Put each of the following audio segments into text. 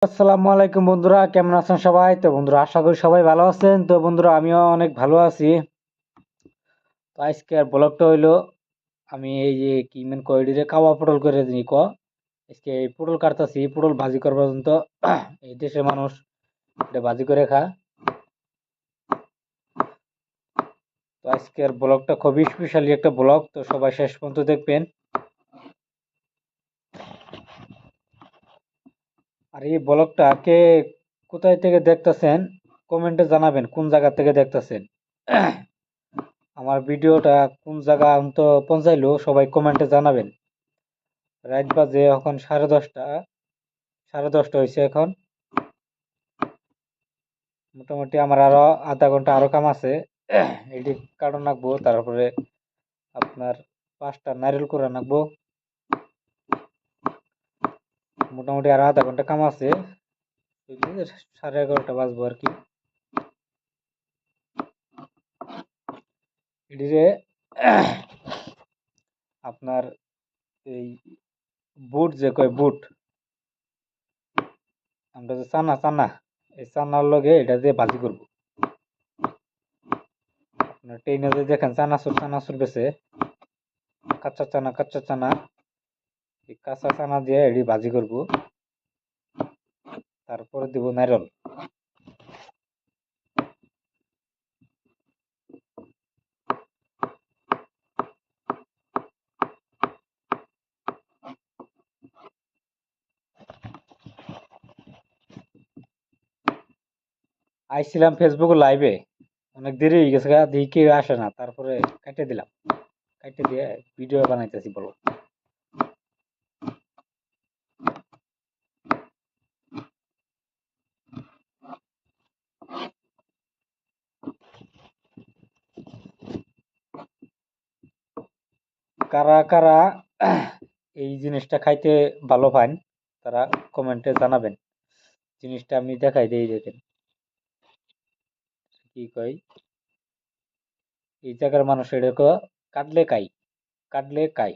আসসালামু আলাইকুম বন্ধুরা, কেমন আছেন সবাই? তো বন্ধুরা, আশা করি সবাই ভালো আছেন। তো বন্ধুরা, আমিও অনেক ভালো আছি। তো আজকের ব্লগটা হইলো, আমি এই যে কি মেন কয়ডিরে কাওয়া পটল করে দিই আজকে এই পটল কাটতাছি, পটল ভাজি করবার জন্য। তো এই দেশের মানুষ এটা ভাজি করে খা। তো আজকের ব্লগটা খুবই স্পেশালি একটা ব্লগ, তো সবাই শেষ পর্যন্ত দেখবেন। আর এই ব্লগটা কে কোথায় থেকে দেখতেছেন কমেন্টে জানাবেন, কোন জায়গা থেকে দেখতেছেন। আমার ভিডিওটা কোন জায়গা অন্ত পৌঁছাইলো সবাই কমেন্টে জানাবেন। রাত বাজে এখন 10:30, 10:30 হয়েছে এখন। মোটামুটি আমার আরো আধা ঘন্টা আরো কাম আছে। এটি কারণ রাখবো, তারপরে আপনার 5টা নারিয়েল করে রাখবো। মোটামুটি আরো আধা ঘন্টা কাম আছে, 11:30 বাজবো আর কি। এটিরে আপনার এই বুট যে কয় বুট, আমরা যে চানা চানা, এই চানার লগে এটা দিয়ে ভাজি করবো। আপনার ট্রেনে যে দেখেন চানাচুর চানাচুর বেছে, কাঁচা চানা, এই কাঁচা চানা দিয়ে এটি ভাজি করব। তারপরে দিব নারল। আইছিলাম ফেসবুক লাইভে, অনেক দেরি হয়ে গেছে গা, দেখি কেউ আসে না, তারপরে কাটে দিলাম। কাটে দিয়ে ভিডিও বানাইতেছি বলো। কারা কারা এই জিনিসটা খাইতে ভালো পান, তারা কমেন্টে জানাবেন। জিনিসটা আমি দেখাই দিই, দেখেন কি কই। এই জায়গার মানুষ এটাকে কাটলে কাই, কাটলে কাই,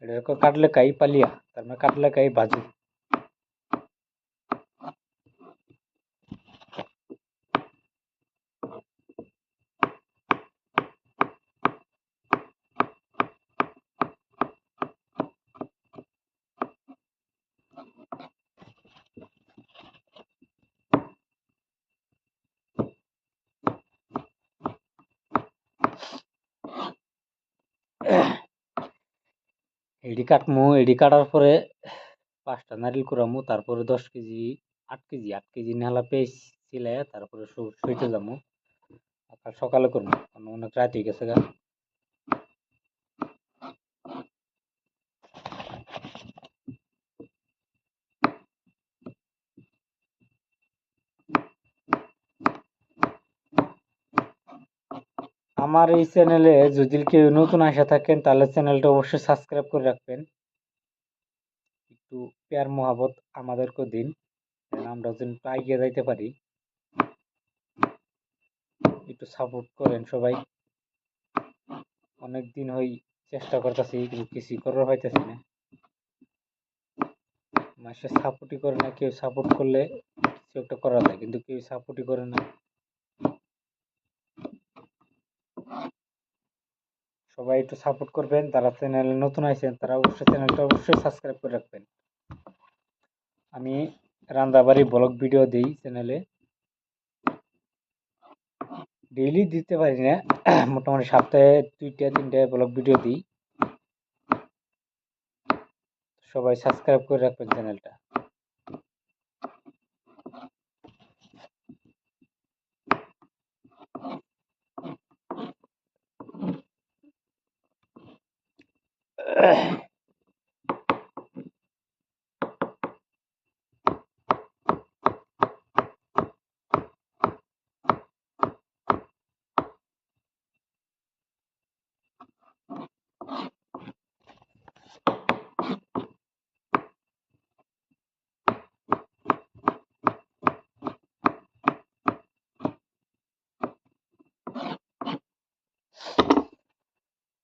এটাকে কাটলে কাই পালিয়া, তার মানে কাটলে কাই ভাজি। এডি কাটমু, এডি কাটার পরে 5টা নারিয়েল কুড়ামু, তারপরে 10 কেজি, 8 কেজি নেহালা পেঁয়াজ চিলাইয়া তারপরে শুইতে যামু। আর সকালে করবো, কারণ অনেক রাত হয়ে গেছে গা। আমার এই চ্যানেলে যদি কেউ নতুন আসা থাকেন, তাহলে চ্যানেলটা অবশ্যই সাবস্ক্রাইব করে রাখবেন। একটু প্যার মহাবত আমাদেরকে দিন, যেন আমরা যেন এগিয়ে যাইতে পারি। একটু সাপোর্ট করেন সবাই। অনেক দিন হই চেষ্টা করতেছি, কিন্তু কিছু করার পাইতেছি না। মাসে সাপোর্টই করে না, কেউ সাপোর্ট করলে কিছু একটা করা যায়, কিন্তু কেউ সাপোর্টই করে না। সবাই একটু সাপোর্ট করবেন, যারা চ্যানেলে নতুন আছেন তারা অবশ্যই চ্যানেলটা অবশ্যই সাবস্ক্রাইব করে রাখবেন। আমি রান্দাবাড়ি ব্লগ ভিডিও দিই চ্যানেলে, ডেইলি দিতে পারি না, মোটামুটি সপ্তাহে 2টা 3টা ব্লগ ভিডিও দিই। সবাই সাবস্ক্রাইব করে রাখবেন চ্যানেলটা।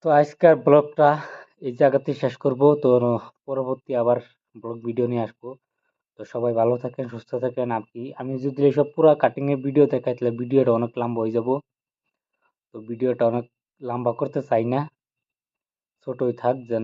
তো আজকের ব্লগটা এই জায়গাতেই শেষ করব। তো পরবর্তী আবার ব্লগ ভিডিও নিয়ে আসবো। তো সবাই ভালো থাকেন, সুস্থ থাকেন। আমি যদি এসব পুরা কাটিং এর ভিডিও দেখাই তাহলে ভিডিওটা অনেক লম্বা হয়ে যাব। তো ভিডিওটা অনেক লম্বা করতে চাই না, ছোটই থাক যেন